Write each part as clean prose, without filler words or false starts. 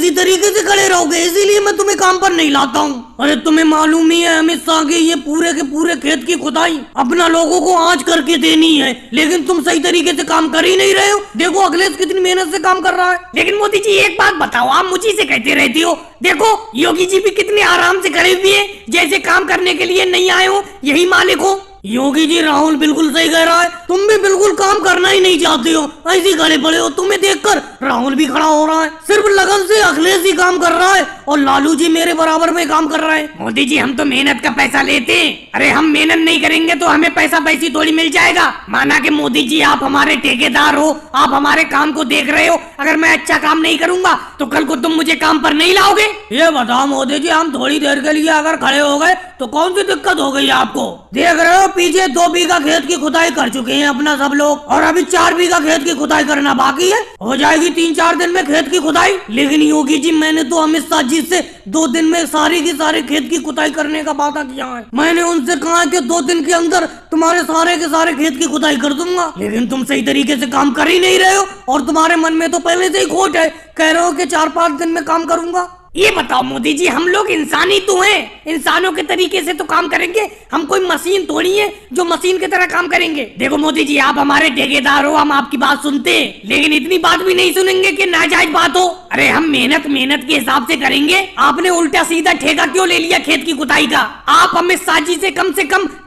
इसी तरीके से खड़े रहोगे, इसीलिए मैं तुम्हें काम पर नहीं लाता हूँ। अरे तुम्हें मालूम ही है अमित शाह के ये पूरे के पूरे खेत की खुदाई अपना लोगों को आज करके देनी है, लेकिन तुम सही तरीके से काम कर ही नहीं रहे हो। देखो अखिलेश कितनी मेहनत से काम कर रहा है। लेकिन मोदी जी एक बात बताओ, आप मुझी से कहते रहती हो, देखो योगी जी भी कितने आराम से खड़े हुए हैं, जैसे काम करने के लिए नहीं आए हो, यही मालिक हो। योगी जी राहुल बिल्कुल सही कह रहा है, तुम भी बिल्कुल काम करना ही नहीं चाहते हो, ऐसे खड़े पड़े हो। तुम्हें देखकर राहुल भी खड़ा हो रहा है, सिर्फ लगन से अखिलेश ही काम कर रहा है और लालू जी मेरे बराबर में काम कर रहा है। मोदी जी हम तो मेहनत का पैसा लेते हैं, अरे हम मेहनत नहीं करेंगे तो हमें पैसा पैसी थोड़ी मिल जाएगा। माना कि मोदी जी आप हमारे ठेकेदार हो, आप हमारे काम को देख रहे हो, अगर मैं अच्छा काम नहीं करूंगा तो कल को तुम मुझे काम पर नहीं लाओगे। ये बताओ मोदी जी, हम थोड़ी देर के लिए अगर खड़े हो गए तो कौन सी दिक्कत हो गई आपको? देख रहे हो पीछे 2 बीघा खेत की खुदाई कर चुके हैं अपना सब लोग, और अभी 4 बीघा खेत की खुदाई करना बाकी है। हो जाएगी 3-4 दिन में खेत की खुदाई। लेकिन योगी जी मैंने तो अमित शाह जी से 2 दिन में सारी की सारे खेत की खुदाई करने का वादा किया है। मैंने उनसे कहा कि 2 दिन के अंदर तुम्हारे सारे के सारे खेत की खुदाई कर दूंगा, लेकिन तुम सही तरीके से काम कर ही नहीं रहे हो और तुम्हारे मन में तो पहले से ही खोट है, कह रहे हो कि 4-5 दिन में काम करूंगा। ये बताओ मोदी जी, हम लोग इंसान ही तो हैं, इंसानों के तरीके से तो काम करेंगे, हम कोई मशीन थोड़ी है जो मशीन की तरह काम करेंगे। देखो मोदी जी आप हमारे ठेकेदार हो, हम आपकी बात सुनते हैं, लेकिन इतनी बात भी नहीं सुनेंगे कि नाजायज बात हो। अरे हम मेहनत के हिसाब से करेंगे। आपने उल्टा सीधा ठेका क्यों ले लिया खेत की खुदाई का? आप अमित शाह जी से कम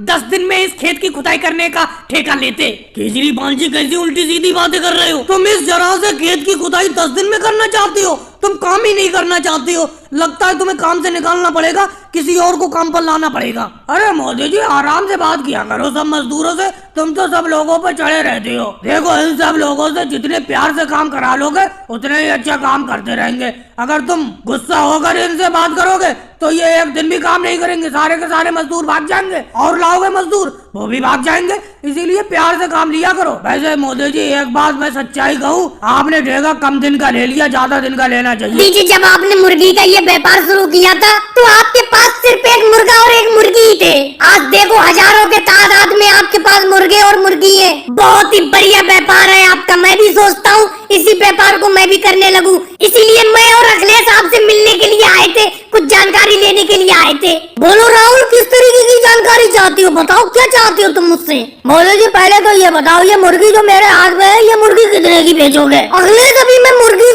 10 दिन में इस खेत की खुदाई करने का ठेका लेते। केजरीवाल जी कैसी उल्टी सीधी बातें कर रहे हो? तुम इस जरा से खेत की खुदाई 10 दिन में करना चाहते हो? तुम काम ही नहीं करना चाहते हो, लगता है तुम्हें काम से निकालना पड़ेगा, किसी और को काम पर लाना पड़ेगा। अरे मोदी जी आराम से बात किया करो सब मजदूरों से, तुम तो सब लोगों पर चढ़े रहते हो। देखो इन सब लोगों से जितने प्यार से काम करा लोगे उतने ही अच्छा काम करते रहेंगे। अगर तुम गुस्सा होकर इनसे बात करोगे तो ये 1 दिन भी काम नहीं करेंगे, सारे के सारे मजदूर भाग जाएंगे, और लाओगे मजदूर वो भी भाग जाएंगे। इसीलिए प्यार से काम लिया करो। वैसे मोदी जी एक बात मैं सच्चाई कहूँ, आपने ठेका कम दिन का ले लिया, ज्यादा दिन का लेना चाहिए। जी जब आपने मुर्गी का ये व्यापार शुरू किया था तो आपके पास सिर्फ एक मुर्गा और एक मुर्गी ही थे। आज देखो हजारों के तादाद में आपके पास मुर्गे और मुर्गी है। बहुत ही बढ़िया व्यापार है आपका। मैं भी सोचता हूँ इसी व्यापार को मैं भी करने लगूं। इसीलिए मैं और अखिलेश आपसे मिलने के लिए आए थे, कुछ जानकारी लेने के लिए आए थे। बोलो राहुल किस तरीके की जानकारी चाहती हो, बताओ क्या चाहती हो तुम मुझसे? मोदी जी पहले तो ये बताओ, ये मुर्गी जो मेरे हाथ में है ये मुर्गी कितने की बेचोगे? अखिलेश अभी मैं मुर्गी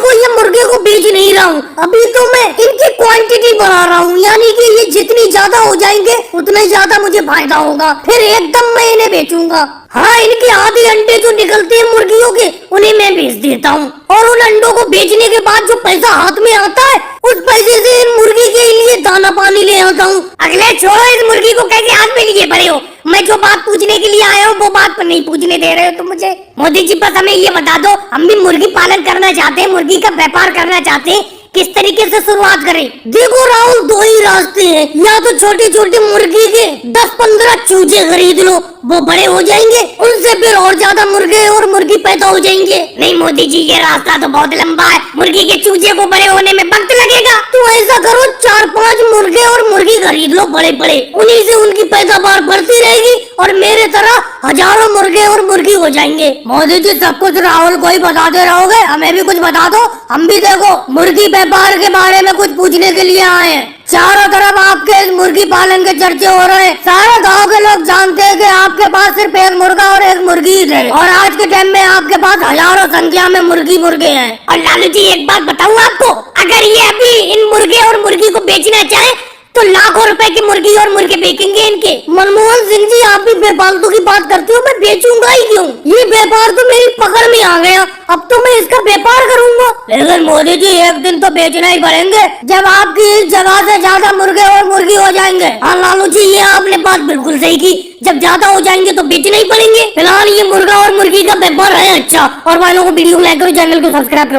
को बेच नहीं रहा हूँ, अभी तो मैं इनकी क्वांटिटी बढ़ा रहा हूँ, यानी कि ये जितनी ज्यादा हो जाएंगे उतना ज्यादा मुझे फायदा होगा, फिर एकदम मैं इन्हें बेचूंगा। हाँ इनके आधे अंडे जो निकलते हैं मुर्गियों के उन्हें मैं बेच देता हूँ, और उन अंडों को बेचने के बाद जो पैसा हाथ में आता है उस पैसे से इन मुर्गी के लिए दाना पानी ले आता हूँ। अगले छोड़ो इस मुर्गी को, कैसे हाथ में लिए पड़े हो? मैं जो बात पूछने के लिए आया हूँ वो बात पर नहीं पूछने दे रहे हो तुम मुझे। मोदी जी बस हमें ये बता दो, हम भी मुर्गी पालन करना चाहते हैं, मुर्गी का व्यापार करना चाहते हैं, किस तरीके से शुरुआत करें? देखो राहुल 2 ही रास्ते हैं, या तो छोटे छोटे मुर्गी के 10-15 चूजे खरीद लो, वो बड़े हो जाएंगे, उनसे फिर और ज्यादा मुर्गे और मुर्गी पैदा हो जाएंगे। नहीं मोदी जी ये रास्ता तो बहुत लंबा है, मुर्गी के चूजे को बड़े होने में वक्त लगेगा। तो ऐसा करो 4-5 मुर्गे और मुर्गी खरीद लो बड़े बड़े, उन्हीं से उनकी पैदावार बढ़ती रहेगी और मेरे तरह हजारों मुर्गे और मुर्गी हो जाएंगे। मोदी जी सब कुछ राहुल को ही बताते रहोगे, हमें भी कुछ बता दो, हम भी देखो मुर्गी व्यापार के बारे में कुछ पूछने के लिए आए हैं। चारों तरफ आपके इस मुर्गी पालन के चर्चे हो रहे हैं, सारे गांव के लोग जानते हैं कि आपके पास सिर्फ एक मुर्गा और एक मुर्गी है, और आज के टाइम में आपके पास हजारों संख्या में मुर्गे हैं। और लालू जी एक बात बताऊं आपको, अगर ये अभी इन मुर्गे और मुर्गी को बेचना चाहे तो लाखों रुपए की मुर्गी और मुर्गे बेचेंगे इनके। मनमोहन सिंह जी आप भी बेफालतू की बात करते हो, मैं बेचूंगा ही क्यों? ये व्यापार तो मेरी पकड़ में आ गया, अब तो मैं इसका व्यापार करूंगा। लेकिन मोदी जी एक दिन तो बेचना ही पड़ेंगे, जब आपकी इस जगह से ज्यादा मुर्गे और मुर्गी हो जाएंगे। हाँ लालू जी ये आपने बात बिल्कुल सही की, जब ज्यादा हो जाएंगे तो बेचना ही पड़ेंगे। फिलहाल ये मुर्गा और मुर्गी का व्यापार है अच्छा। और वालों को वीडियो लाइक करो, चैनल को सब्सक्राइब करो।